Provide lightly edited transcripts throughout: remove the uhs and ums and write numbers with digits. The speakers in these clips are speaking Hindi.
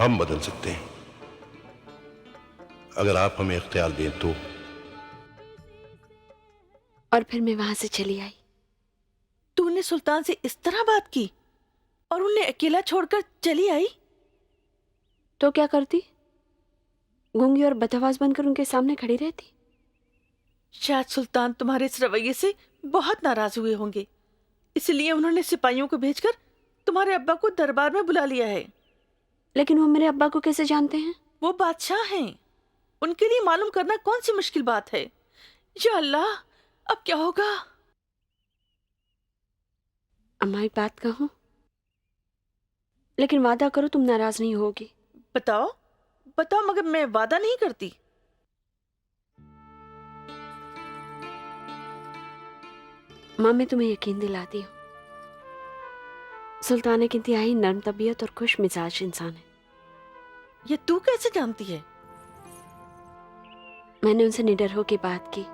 हम बदल सकते हैं, अगर आप हमें इख्तियार दें तो। और फिर मैं वहां से चली आई। तूने सुल्तान से इस तरह बात की और उन्हें अकेला छोड़कर चली आई? तो क्या करती? गूंगी और बदहवास बनकर उनके सामने खड़ी रहती? शायद सुल्तान तुम्हारे इस रवैये से बहुत नाराज हुए होंगे, इसलिए उन्होंने सिपाहियों को भेजकर तुम्हारे अब्बा को दरबार में बुला लिया है। लेकिन वो मेरे अब्बा को कैसे जानते हैं? वो बादशाह हैं, उनके लिए मालूम करना कौन सी मुश्किल बात है। या अल्लाह, अब क्या होगा? अम्मा एक बात कहूं, लेकिन वादा करो तुम नाराज नहीं होगी। बताओ बताओ, मगर मैं वादा नहीं करती। माँ मैं तुम्हें यकीन दिलाती हूँ, सुल्तान एक इंतहाई नर्म तबीयत और खुश मिजाज इंसान है। ये तू कैसे जानती है? मैंने उनसे निडर होकर बात की,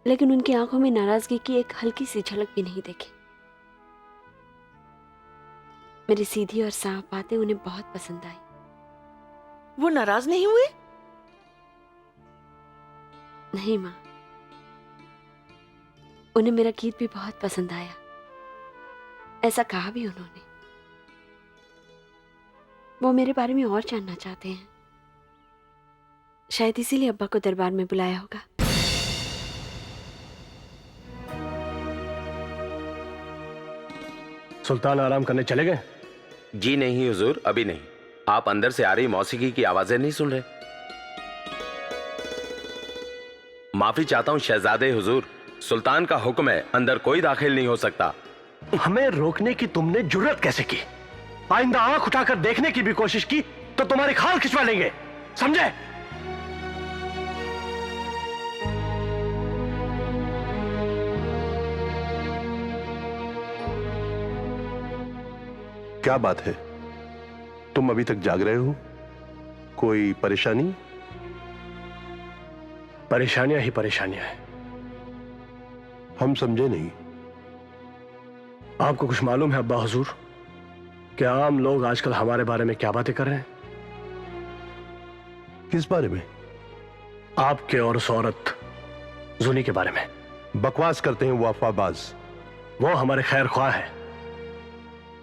लेकिन उनकी आंखों में नाराजगी की एक हल्की सी झलक भी नहीं देखी। मेरी सीधी और साफ बातें उन्हें बहुत पसंद आई। वो नाराज नहीं हुए? नहीं माँ, उन्हें मेरा गीत भी बहुत पसंद आया, ऐसा कहा भी उन्होंने। वो मेरे बारे में और जानना चाहते हैं, शायद इसीलिए अब्बा को दरबार में बुलाया होगा। सुल्तान आराम करने चले गए? जी नहीं हुजूर, अभी नहीं। आप अंदर से आ रही मौसीकी की आवाजें नहीं सुन रहे? माफी चाहता हूं शहजादे हुजूर, सुल्तान का हुक्म है, अंदर कोई दाखिल नहीं हो सकता। हमें रोकने की तुमने जुर्रत कैसे की? आइंदा आंख उठाकर देखने की भी कोशिश की तो तुम्हारी खाल खिंचवा लेंगे, समझे? क्या बात है, तुम अभी तक जाग रहे हो? कोई परेशानी? परेशानियां ही परेशानियां हैं। हम समझे नहीं। आपको कुछ मालूम है अब्बा हुजूर, कि आम लोग आजकल हमारे बारे में क्या बातें कर रहे हैं? किस बारे में? आपके और उस औरत जूनी के बारे में। बकवास करते हैं वो अफवाहबाज। वो हमारे खैर ख्वाह है,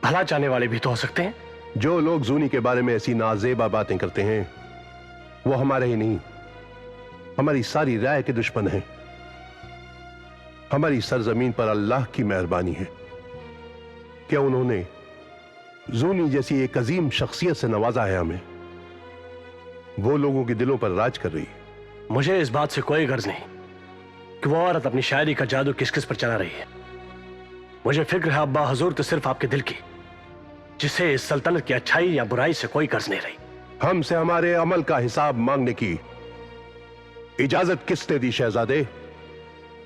भला चाहने वाले भी तो हो सकते हैं। जो लोग जूनी के बारे में ऐसी नाजेबा बातें करते हैं वो हमारे ही नहीं, हमारी सारी राय के दुश्मन हैं। हमारी सरजमीन पर अल्लाह की मेहरबानी है क्या उन्होंने जूनी जैसी एक अजीम शख्सियत से नवाजा है हमें। वो लोगों के दिलों पर राज कर रही है। मुझे इस बात से कोई गर्ज नहीं कि वो औरत अपनी शायरी का जादू किस किस पर चला रही है। मुझे फिक्र है अब्बा हुजूर तो सिर्फ आपके दिल की, जिसे इस सल्तनत की अच्छाई या बुराई से कोई गर्ज नहीं रही। हमसे हमारे अमल का हिसाब मांगने की इजाजत किसने दी शहजादे?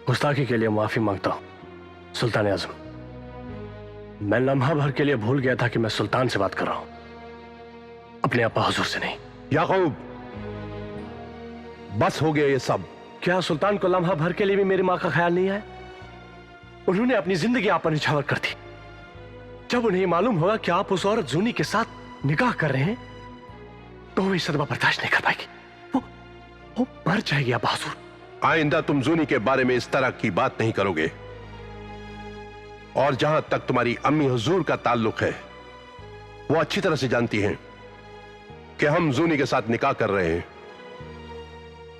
गुस्ताखी के लिए माफी मांगता हूं सुल्तान आजम। मैं लम्हा भर के लिए भूल गया था कि मैं सुल्तान से बात कर रहा हूं, अपने अब्बा हुजूर से नहीं। याकूब, बस हो गया ये सब। क्या सुल्तान को लम्हा भर के लिए भी मेरी मां का ख्याल नहीं आया? उन्होंने अपनी जिंदगी आप पर निछावर कर दी। जब उन्हें मालूम होगा कि आप उस औरत जूनी के साथ निकाह कर रहे हैं तो वो सदमा बर्दाश्त नहीं कर पाएगी, वो मर जाएगी अब्बा हुजूर। आइंदा तुम जूनी के बारे में इस तरह की बात नहीं करोगे। और जहां तक तुम्हारी अम्मी हुजूर का ताल्लुक है, वो अच्छी तरह से जानती हैं कि हम जूनी के साथ निकाह कर रहे हैं।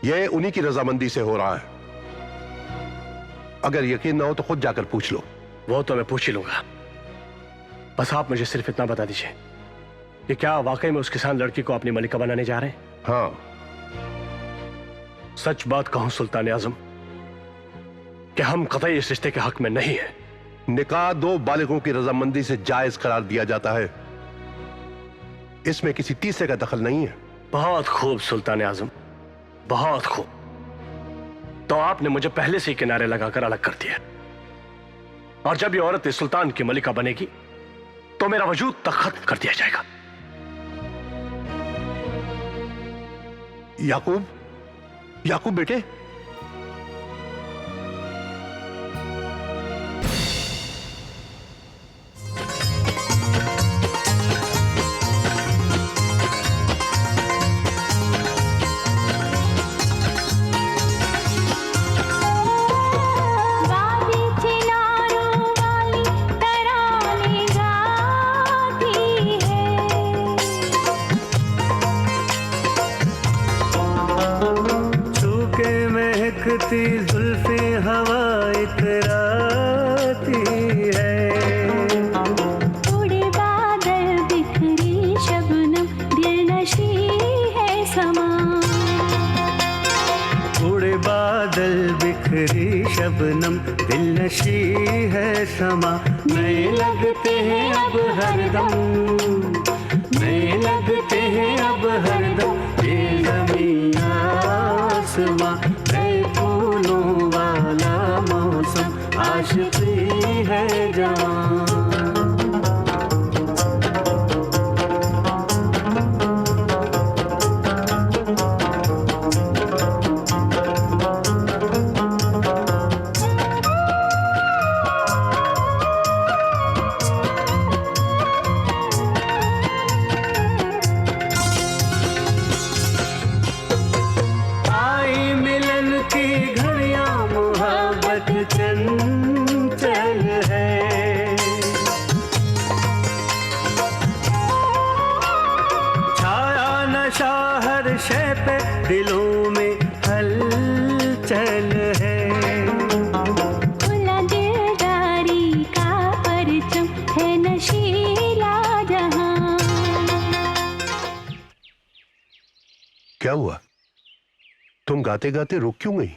यह उन्हीं की रजामंदी से हो रहा है। अगर यकीन ना हो तो खुद जाकर पूछ लो। वो तो मैं पूछ ही लूंगा, बस आप मुझे सिर्फ इतना बता दीजिए कि क्या वाकई में उस किसान लड़की को अपनी मलिका बनाने जा रहे हैं? हाँ। सच बात कहूं सुल्तान आजम कि हम कतई इस रिश्ते के हक में नहीं है। निकाह दो बालिगों की रजामंदी से जायज करार दिया जाता है, इसमें किसी तीसरे का दखल नहीं है। बहुत खूब सुल्तान आजम, बहुत खूब। तो आपने मुझे पहले से ही किनारे लगाकर अलग कर दिया, और जब ये औरत इस सुल्तान की मलिका बनेगी तो मेरा वजूद तक खत्म कर दिया जाएगा। याकूब, याकूब बेटे, जुल्फे हवा इतराती है। उड़े बादल बिखरी शबनम दिल नशी है समा। उड़े बादल बिखरी शबनम दिल नशी है समा। नए लगते हैं अब हरदम, नए लगते हैं अब हरदम ये ज़मीन आसमां। नए फूलों वाला मौसम आशिकी है जहाँ। चंचल है छाया नशा हर शय पे दिलों में हलचल है। खुला दिलदारी का परचम है नशीला जहां। क्या हुआ? तुम गाते गाते रुक क्यों गई?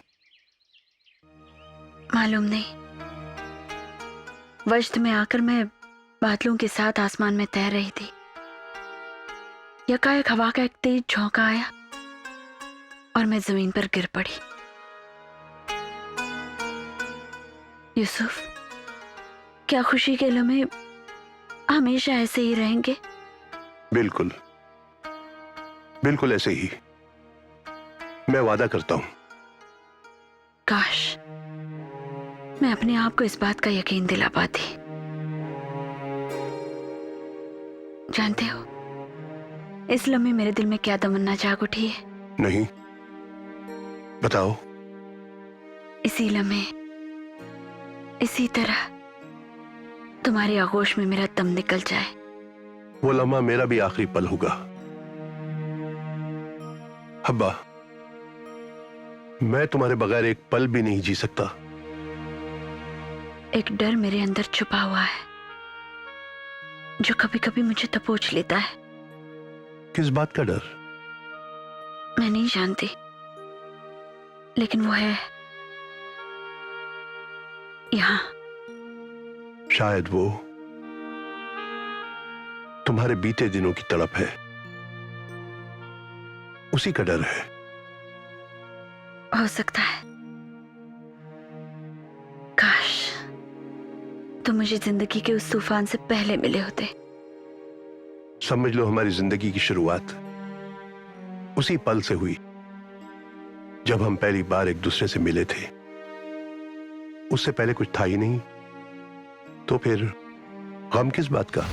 मालूम नहीं, वजद में आकर मैं बादलों के साथ आसमान में तैर रही थी। यकायक हवा का एक तेज झोंका आया और मैं जमीन पर गिर पड़ी। यूसुफ, क्या खुशी के लम्हे हमेशा ऐसे ही रहेंगे? बिल्कुल बिल्कुल ऐसे ही, मैं वादा करता हूं। काश मैं अपने आप को इस बात का यकीन दिला पाती। जानते हो, इस लम्हे मेरे दिल में क्या तमन्ना जाग उठी है? नहीं, बताओ। इसी लम्हे, इसी तरह तुम्हारी आगोश में मेरा दम निकल जाए। वो लम्हा मेरा भी आखिरी पल होगा। हब्बा, मैं तुम्हारे बगैर एक पल भी नहीं जी सकता। एक डर मेरे अंदर छुपा हुआ है जो कभी कभी मुझे दबोच लेता है। किस बात का डर? मैं नहीं जानती, लेकिन वो है यहाँ। शायद वो तुम्हारे बीते दिनों की तड़प है, उसी का डर है। हो सकता है। काश तुम मुझे जिंदगी के उस तूफान से पहले मिले होते। समझ लो, हमारी जिंदगी की शुरुआत उसी पल से हुई जब हम पहली बार एक दूसरे से मिले थे। उससे पहले कुछ था ही नहीं, तो फिर गम किस बात का?